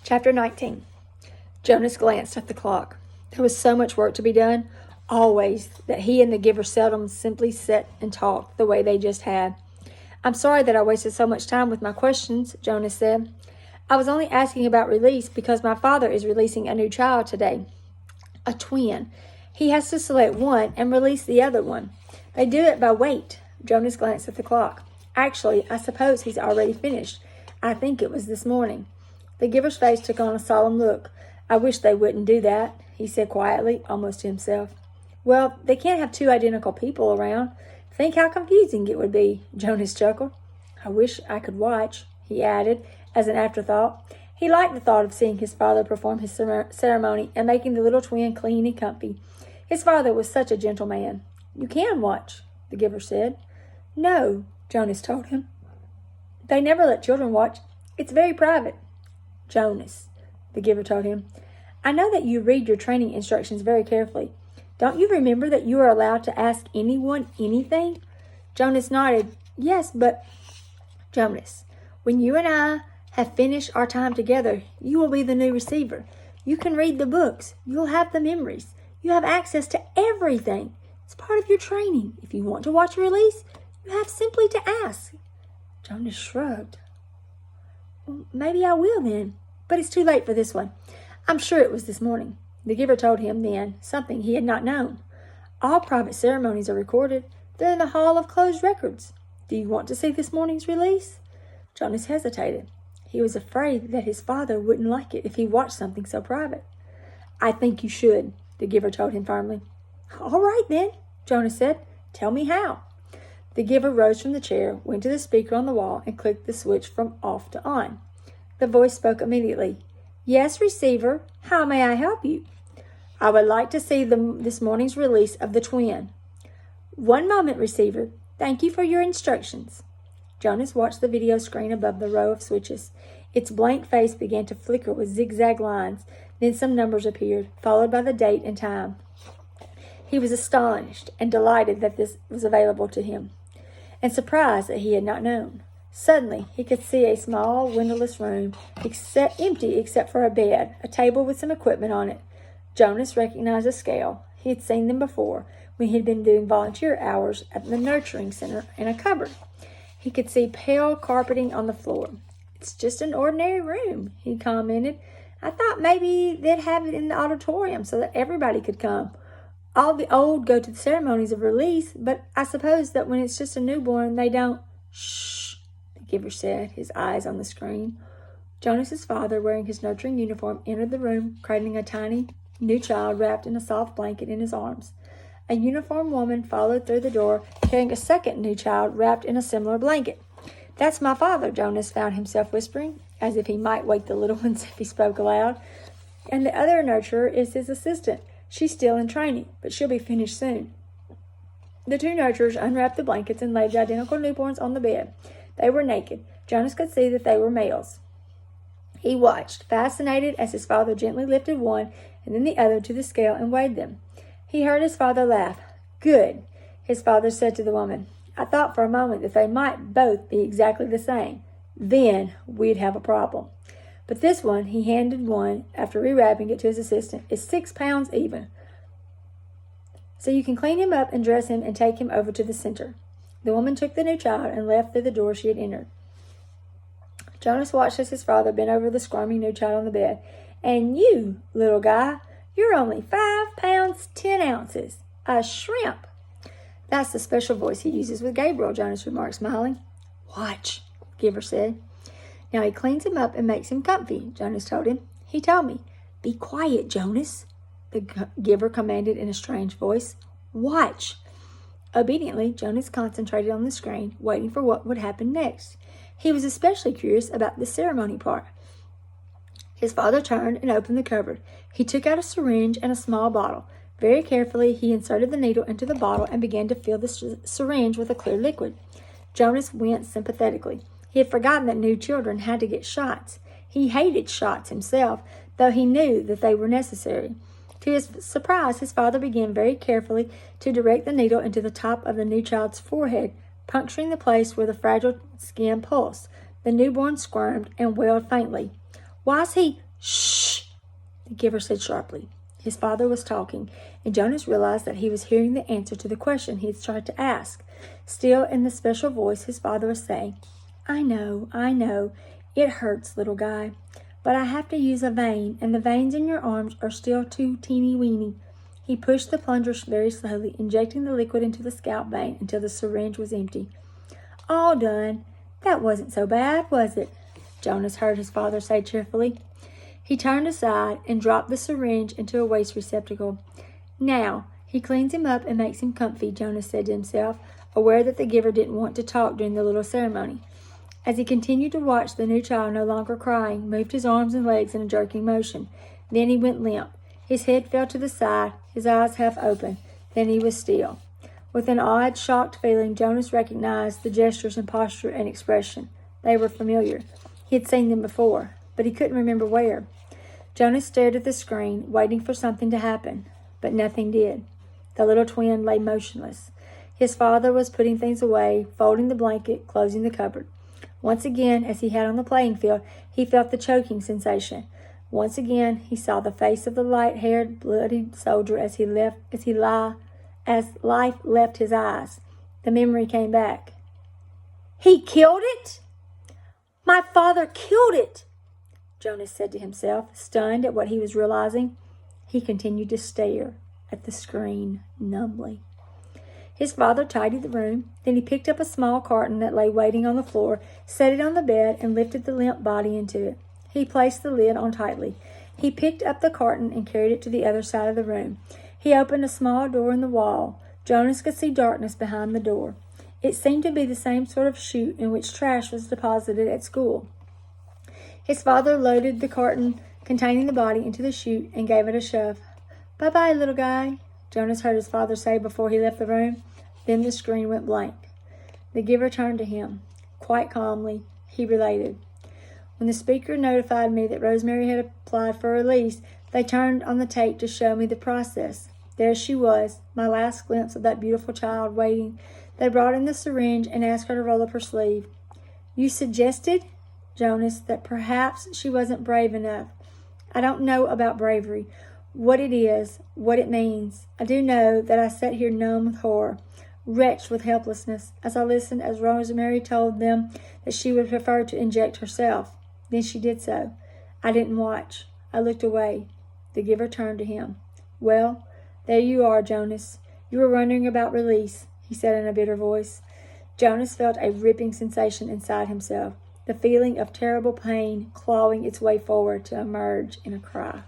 Chapter 19. Jonas glanced at the clock. There was so much work to be done, always, that he and the giver seldom simply sat and talked the way they just had. "I'm sorry that I wasted so much time with my questions," Jonas said. "I was only asking about release because my father is releasing a new child today. A twin. He has to select one and release the other one. They do it by weight." Jonas glanced at the clock. "Actually, I suppose he's already finished. I think it was this morning." The giver's face took on a solemn look. "I wish they wouldn't do that," he said quietly, almost to himself. "Well, they can't have two identical people around. Think how confusing it would be," Jonas chuckled. "I wish I could watch," he added, as an afterthought. He liked the thought of seeing his father perform his ceremony and making the little twin clean and comfy. His father was such a gentle man. "You can watch," the giver said. "No," Jonas told him. "They never let children watch. It's very private." "Jonas," the giver told him, "I know that you read your training instructions very carefully. Don't you remember that you are allowed to ask anyone anything?" Jonas nodded. "Yes, but—" "Jonas, when you and I have finished our time together, you will be the new receiver. You can read the books. You'll have the memories. You have access to everything. It's part of your training. If you want to watch a release, you have simply to ask." Jonas shrugged. "Well, maybe I will then, but it's too late for this one. I'm sure it was this morning." The giver told him then something he had not known. "All private ceremonies are recorded. They're in the Hall of Closed Records. Do you want to see this morning's release?" Jonas hesitated. He was afraid that his father wouldn't like it if he watched something so private. "I think you should," the giver told him firmly. "All right then," Jonas said. "Tell me how." The giver rose from the chair, went to the speaker on the wall, and clicked the switch from off to on. The voice spoke immediately. "Yes, receiver. How may I help you?" "I would like to see this morning's release of the twin." "One moment, receiver. Thank you for your instructions." Jonas watched the video screen above the row of switches. Its blank face began to flicker with zigzag lines. Then some numbers appeared, followed by the date and time. He was astonished and delighted that this was available to him, and surprised that he had not known. Suddenly, he could see a small, windowless room, empty except for a bed, a table with some equipment on it. Jonas recognized a scale. He had seen them before, when he had been doing volunteer hours at the nurturing center, and a cupboard. He could see pale carpeting on the floor. "It's just an ordinary room," he commented. "I thought maybe they'd have it in the auditorium so that everybody could come. All the old go to the ceremonies of release, but I suppose that when it's just a newborn, they don't—" "Shh," the giver said, his eyes on the screen. Jonas's father, wearing his nurturing uniform, entered the room, cradling a tiny new child wrapped in a soft blanket in his arms. A uniformed woman followed through the door, carrying a second new child wrapped in a similar blanket. "That's my father," Jonas found himself whispering, as if he might wake the little ones if he spoke aloud. "And the other nurturer is his assistant. She's still in training, but she'll be finished soon." The two nurturers unwrapped the blankets and laid the identical newborns on the bed. They were naked. Jonas could see that they were males. He watched, fascinated, as his father gently lifted one and then the other to the scale and weighed them. He heard his father laugh. "Good," his father said to the woman. "I thought for a moment that they might both be exactly the same. Then we'd have a problem. But this one," he handed one, after rewrapping it to his assistant, "is 6 pounds even. So you can clean him up and dress him and take him over to the center." The woman took the new child and left through the door she had entered. Jonas watched as his father bent over the squirming new child on the bed. "And you, little guy, you're only 5 pounds 10 ounces. A shrimp." "That's the special voice he uses with Gabriel," Jonas remarked, smiling. "Watch," Giver said. "Now he cleans him up and makes him comfy," Jonas told him. "He told me." "Be quiet, Jonas," the giver commanded in a strange voice. "Watch." Obediently, Jonas concentrated on the screen, waiting for what would happen next. He was especially curious about the ceremony part. His father turned and opened the cupboard. He took out a syringe and a small bottle. Very carefully, he inserted the needle into the bottle and began to fill the syringe with a clear liquid. Jonas winced sympathetically. He had forgotten that new children had to get shots. He hated shots himself, though he knew that they were necessary. To his surprise, his father began very carefully to direct the needle into the top of the new child's forehead, puncturing the place where the fragile skin pulsed. The newborn squirmed and wailed faintly. "Why's he—" Shh, the giver said sharply. His father was talking, and Jonas realized that he was hearing the answer to the question he had tried to ask. Still, in the special voice, his father was saying, I know. It hurts, little guy. But I have to use a vein, and the veins in your arms are still too teeny-weeny. He pushed the plunger very slowly, injecting the liquid into the scalp vein until the syringe was empty. All done. That wasn't so bad, was it? Jonas heard his father say cheerfully. He turned aside and dropped the syringe into a waste receptacle. Now, he cleans him up and makes him comfy, Jonas said to himself, aware that the giver didn't want to talk during the little ceremony. As he continued to watch, the new child, no longer crying, moved his arms and legs in a jerking motion. Then he went limp. His head fell to the side, his eyes half open. Then he was still. With an odd, shocked feeling, Jonas recognized the gestures and posture and expression. They were familiar. He had seen them before, but he couldn't remember where. Jonas stared at the screen, waiting for something to happen, but nothing did. The little twin lay motionless. His father was putting things away, folding the blanket, closing the cupboard. Once again, as he had on the playing field, he felt the choking sensation. Once again, he saw the face of the light-haired, bloodied soldier as life left his eyes. The memory came back. He killed it? My father killed it, Jonas said to himself, stunned at what he was realizing. He continued to stare at the screen numbly. His father tidied the room. Then he picked up a small carton that lay waiting on the floor, set it on the bed, and lifted the limp body into it. He placed the lid on tightly. He picked up the carton and carried it to the other side of the room. He opened a small door in the wall. Jonas could see darkness behind the door. It seemed to be the same sort of chute in which trash was deposited at school. His father loaded the carton containing the body into the chute and gave it a shove. Bye-bye, little guy, Jonas heard his father say before he left the room. Then the screen went blank. The giver turned to him. Quite calmly, he related. When the speaker notified me that Rosemary had applied for release, they turned on the tape to show me the process. There she was, my last glimpse of that beautiful child waiting. They brought in the syringe and asked her to roll up her sleeve. You suggested, Jonas, that perhaps she wasn't brave enough. I don't know about bravery, what it is, what it means. I do know that I sat here numb with horror, wretched with helplessness, as I listened as Rosemary told them that she would prefer to inject herself. Then she did so. I didn't watch. I looked away. The giver turned to him. Well, there you are, Jonas. You were wondering about release, he said in a bitter voice. Jonas felt a ripping sensation inside himself, the feeling of terrible pain clawing its way forward to emerge in a cry.